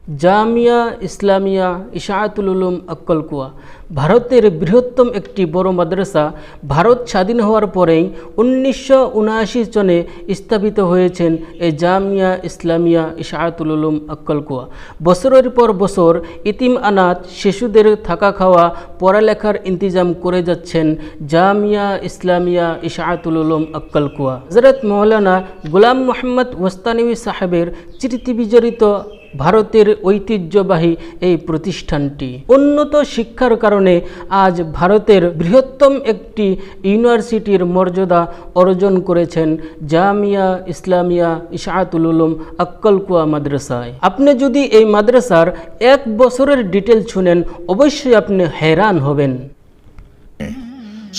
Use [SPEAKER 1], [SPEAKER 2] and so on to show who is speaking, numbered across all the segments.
[SPEAKER 1] জামিয়া ইসলামিয়া ইশাআতুল উলুম আক্কালকুয়া ভারতের বৃহত্তম একটি বড় মাদ্রাসা। ভারত স্বাধীন হওয়ার পরেই 1979 সনে স্থাপিত হয়েছেন এই জামিয়া ইসলামিয়া ইশাআতুল উলুম আক্কালকুয়া। বছরের পর বছর ইতিম আনাথ শিশুদের থাকা খাওয়া পড়ালেখার ইন্তজাম করে যাচ্ছেন জামিয়া ইসলামিয়া ইশাআতুল উলুম আক্কালকুয়া। হযরত মাওলানা গোলাম মোহাম্মদ ওস্তানবী সাহেবের স্মৃতি বিজড়িত ভারতের ঐতিহ্যবাহী এই প্রতিষ্ঠানটি উন্নত শিক্ষার কারণে আজ ভারতের বৃহত্তম একটি ইউনিভার্সিটির মর্যাদা অর্জন করেছেন জামিয়া ইসলামিয়া ইশাআতুল উলুম আক্কালকুয়া মাদ্রাসায়। আপনি যদি এই মাদ্রাসার এক বছরের ডিটেল শুনেন অবশ্যই আপনি हैरान হবেন।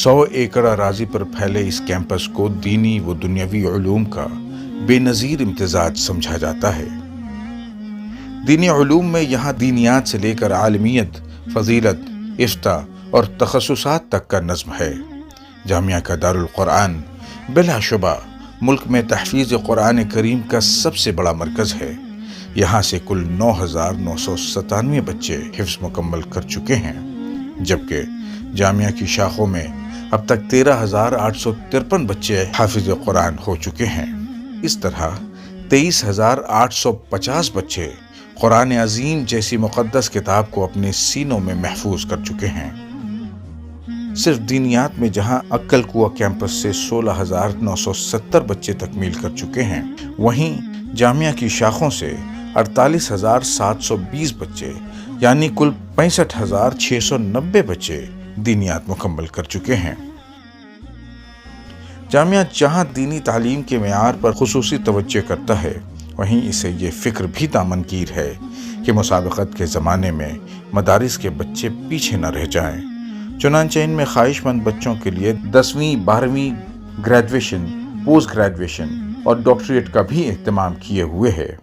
[SPEAKER 2] 100 एकड़ अराजी पर फैले इस कैंपस को दीनी व दुनियावी उलूम का बेनज़ीर इम्तिजाज समझा जाता है। दीनी उलूम में यहाँ दीनियात से लेकर आलमियत, फजीलत, इफ्ता और तखस्सुसात तक का नज़्म है। जामिया का दारुल कुरान बिलाशुबा मुल्क में तहफ़ीज़ कुरान करीम का सबसे बड़ा मरकज़ है। यहाँ से कुल 9,997 बच्चे हिफ्ज़ मुकम्मल कर चुके हैं, जबकि जामिया की शाखों में अब तक 13,853 बच्चे हाफिज़ कुरान हो चुके हैं। इस तरह 23,850 बच्चे कुरान अजीम जैसी मुक़द्दस किताब को अपने सीनों में महफूज कर चुके हैं। सिर्फ दीनियात में जहां अक्कलकुआ कैंपस से 16,970 बच्चे तकमील कर चुके हैं, वहीं जामिया की शाखों से 48,720 बच्चे यानी कुल 65,690 बच्चे दीनियात मुकम्मल कर चुके हैं। जामिया जहां दीनी तालीम के मेयार पर खुसूसी तवज्जो करता है, वहीं इसे ये फ़िक्र भी दामनगीर है कि मुसाबक़त के ज़माने में मदारिस के बच्चे पीछे न रह जाएं। चुनांचे इनमें ख्वाहिशमंद बच्चों के लिए 10वीं 12वीं ग्रेजुएशन, पोस्ट ग्रेजुएशन और डॉक्टरेट का भी अहतमाम किए हुए है।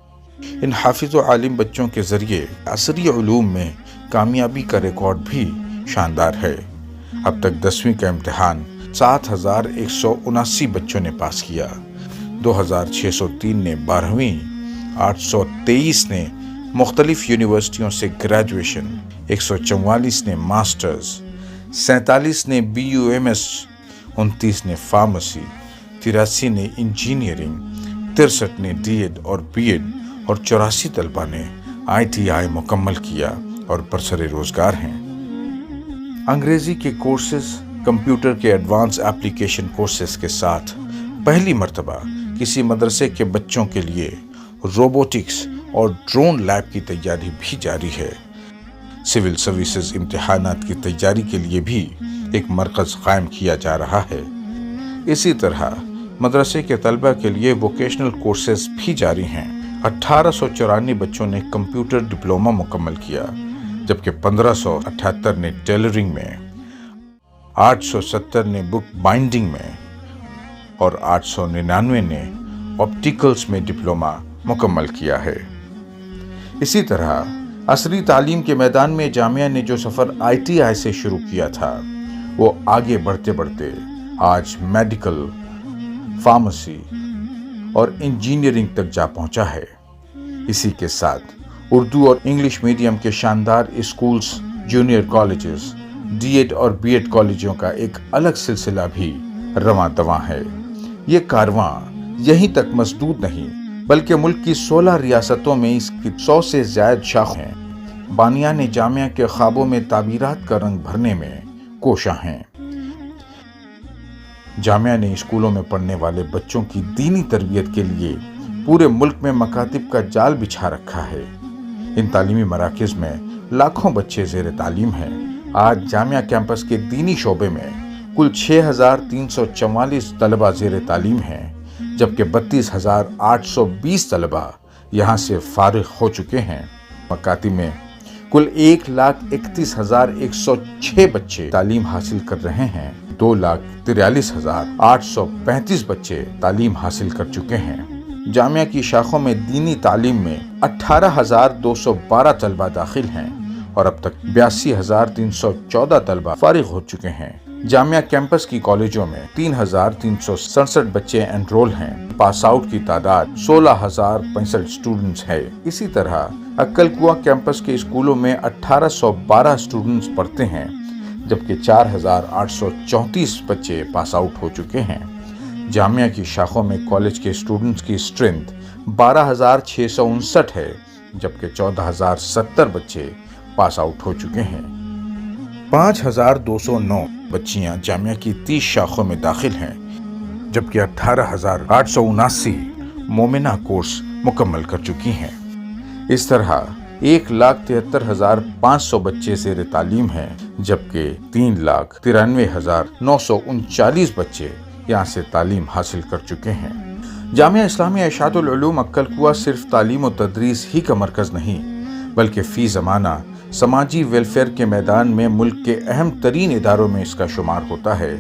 [SPEAKER 2] इन हाफिज़ व आलिम बच्चों के ज़रिए असरी उलूम में कामयाबी का रिकॉर्ड भी शानदार है। अब तक 10वीं का इम्तिहान 7,179 बच्चों ने पास किया, 2,603 ने 12वीं, 823 ने मुख्तलिफ यूनिवर्सिटियों से ग्रेजुएशन, 144 ने मास्टर्स, 47 ने BUMS, 29 ने फार्मेसी, 83 ने इंजीनियरिंग, 63 ने DED और BEd और 84 तलबा ने ITI मुकम्मल किया और बरसरे रोजगार हैं। अंग्रेजी के कोर्सेज, कंप्यूटर के एडवांस एप्लीकेशन कोर्सेज के साथ पहली मर्तबा किसी मदरसे के बच्चों के लिए रोबोटिक्स और ड्रोन लैब की तैयारी भी जारी है। सिविल सर्विसेज इम्तिहानात की तैयारी के लिए भी एक मरकज़ कायम किया जा रहा है। इसी तरह मदरसे के तलबा के लिए वोकेशनल कोर्सेज भी जारी हैं। 1894 बच्चों ने कंप्यूटर डिप्लोमा मुकम्मल किया, जबकि 1578 ने टेलरिंग में, 870 ने बुक बाइंडिंग में और 899 ने ऑप्टिकल्स में डिप्लोमा मुकम्मल किया है। इसी तरह असरी तालीम के मैदान में जामिया ने जो सफ़र ITI से शुरू किया था, वो आगे बढ़ते बढ़ते आज मेडिकल, फार्मेसी और इंजीनियरिंग तक जा पहुंचा है। इसी के साथ उर्दू और इंग्लिश मीडियम के शानदार स्कूल्स, जूनियर कॉलेजेस, DED और BEd कॉलेजों का एक अलग सिलसिला भी रवां दवां है। ये कारवां यहीं तक मसदूद नहीं, बल्कि मुल्क की 16 रियासतों में इसकी 100 से ज़्यादा शाखें हैं। बानियान जामिया के ख्वाबों में ताबीरात का रंग भरने में कोशा हैं। जामिया ने स्कूलों में पढ़ने वाले बच्चों की दीनी तरबियत के लिए पूरे मुल्क में मकातिब का जाल बिछा रखा है। इन तालीमी मराकज़ में लाखों बच्चे ज़ेर तालीम हैं। आज जामिया कैंपस के दीनी शोबे में कुल 6,344 तलबा ज़ेर तालीम हैं, जबकि 32,820 तलबा यहाँ से फारिग हो चुके हैं। मकाती में कुल 1,31,106 बच्चे तालीम हासिल कर रहे हैं। 2,43,835 बच्चे तालीम हासिल कर चुके हैं। जामिया की शाखों में दीनी तालीम में 18,212 तलबा दाखिल हैं और अब तक 82,314 तलबा फारिग हो चुके हैं। जामिया कैंपस की कॉलेजों में 3,367 बच्चे एनरोल हैं। पास आउट की तादाद 16,065 स्टूडेंट्स है। इसी तरह अक्कल कुआं कैंपस के स्कूलों में 1812 स्टूडेंट्स पढ़ते हैं, जबकि 4834 बच्चे पास आउट हो चुके हैं। जामिया की शाखों में कॉलेज के स्टूडेंट्स की स्ट्रेंथ 12,659 है, जबकि 14,070 बच्चे पास आउट हो चुके हैं। 5,209 बच्चियां जामिया की 30 शाखों में दाखिल हैं, जबकि 18,879 मोमिना कोर्स मुकम्मल कर चुकी हैं। इस तरह 1,73,500 बच्चे ज़ेर तालीम हैं, जबकि 3,93,939 बच्चे यहाँ से तालीम हासिल कर चुके हैं। जामिया इस्लामिया इशाअतुल उलूम अक्कल कुआं सिर्फ तालीम और तदरीस ही का मरकज़ नहीं, बल्कि फ़ी ज़माना समाजी वेलफेयर के मैदान में मुल्क के अहम तरीन इदारों में इसका शुमार होता है।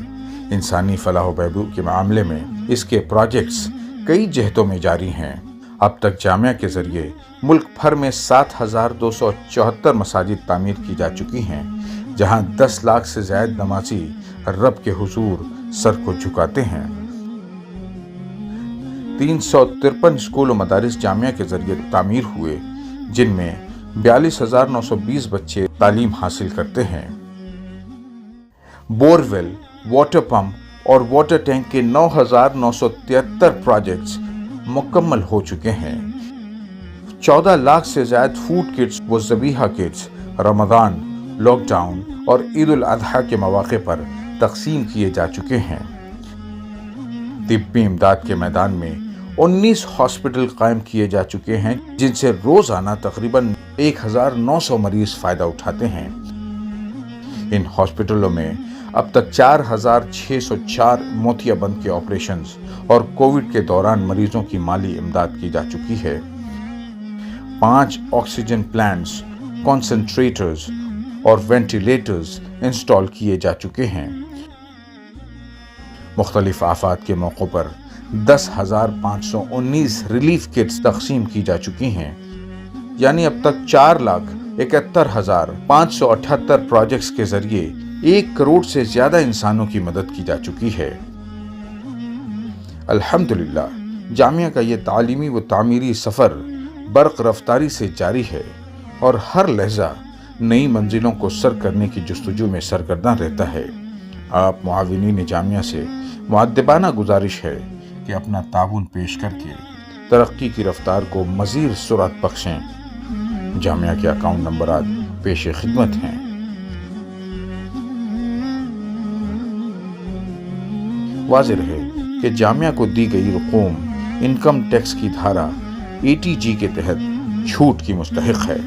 [SPEAKER 2] इंसानी फलाह बहबूद के मामले में इसके प्रोजेक्ट्स कई जहतों में जारी हैं। अब तक जामिया के ज़रिए मुल्क भर में 7,274 मसाजिद तामीर की जा चुकी हैं, जहां 10 लाख से ज़्यादा नमाजी रब के हुजूर सर को झुकाते हैं। 353 स्कूल और मदारिस जामिया के ज़रिए तामीर हुए, जिनमें 42,920 बच्चे तालीम हासिल करते हैं। बोरवेल, वाटर पंप और वाटर टैंक के 9,973 प्रोजेक्ट्स मुकम्मल हो चुके हैं। 14 लाख से ज़्यादा फूड किट्स व ज़बीहा किट्स रमज़ान, लॉकडाउन और ईद उल अज़हा के मौक़े पर तक़सीम किए जा चुके हैं। तिब्बी इमदाद के मैदान में 19 हॉस्पिटल कायम किए जा चुके हैं, जिनसे रोज़ाना तकरीबन 1,900 मरीज़ फ़ायदा उठाते हैं। इन हॉस्पिटलों में अब तक 4,604 मोतियाबंद के ऑपरेशंस और कोविड के दौरान मरीजों की माली इमदाद की जा चुकी है। 5 ऑक्सीजन प्लांट्स, कॉन्सेंट्रेटर्स और वेंटिलेटर्स इंस्टॉल किए जा चुके हैं। मुख्तलिफ आफात के मौक़ों पर 10,519 रिलीफ किट्स तक़सीम की जा चुकी हैं, यानी अब तक 4,71,578 प्रोजेक्ट्स के ज़रिए 1 करोड़ से ज़्यादा इंसानों की मदद की जा चुकी है। अल्हम्दुलिल्लाह, जामिया का ये तालीमी व तामीरी सफ़र बर्क़ रफ्तारी से जारी है और हर लहजा नई मंजिलों को सर करने की जुस्तजू में सरगर्दा रहता है। आप मुआविनीन जामिया से मुअद्दबाना गुजारिश है कि अपना ताउन पेश करके तरक्की की रफ्तार को मज़ीद सुरअत बख्शें। जामिया के अकाउंट नंबरात पेश खिदमत हैं। वाज़ेह है कि जामिया को दी गई रकूम इनकम टैक्स की धारा ATG के तहत छूट की मुस्तहिक है।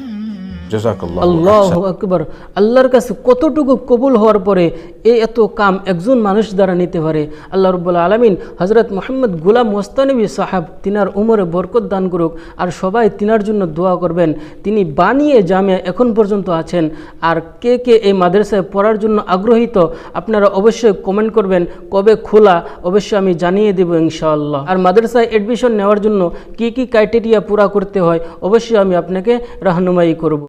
[SPEAKER 1] আল্লাহু আকবার। আল্লাহর কাছে কতটুকু কবুল হওয়ার পরে এই এত কাম একজন মানুষ দ্বারা নিতে পারে। আল্লাহ রাব্বুল আলামিন হযরত মুহাম্মদ গোলাম মোস্তানবী সাহাব তিনার উমরে বরকত দান করুক, আর সবাই তিনার জন্য দোয়া করবেন। তিনি বানিয়ে জামিয়া এখন পর্যন্ত আছেন। আর কে কে এই মাদ্রাসায় পড়ার জন্য আগ্রহীত আপনারা অবশ্যই কমেন্ট করবেন, কবে খোলা অবশ্যই আমি জানিয়ে দেব ইনশাআল্লাহ। আর মাদ্রাসায় অ্যাডমিশন নেওয়ার জন্য কি কি ক্রাইটেরিয়া পুরা করতে হয় অবশ্যই আমি আপনাকে রাহনুমাই করব।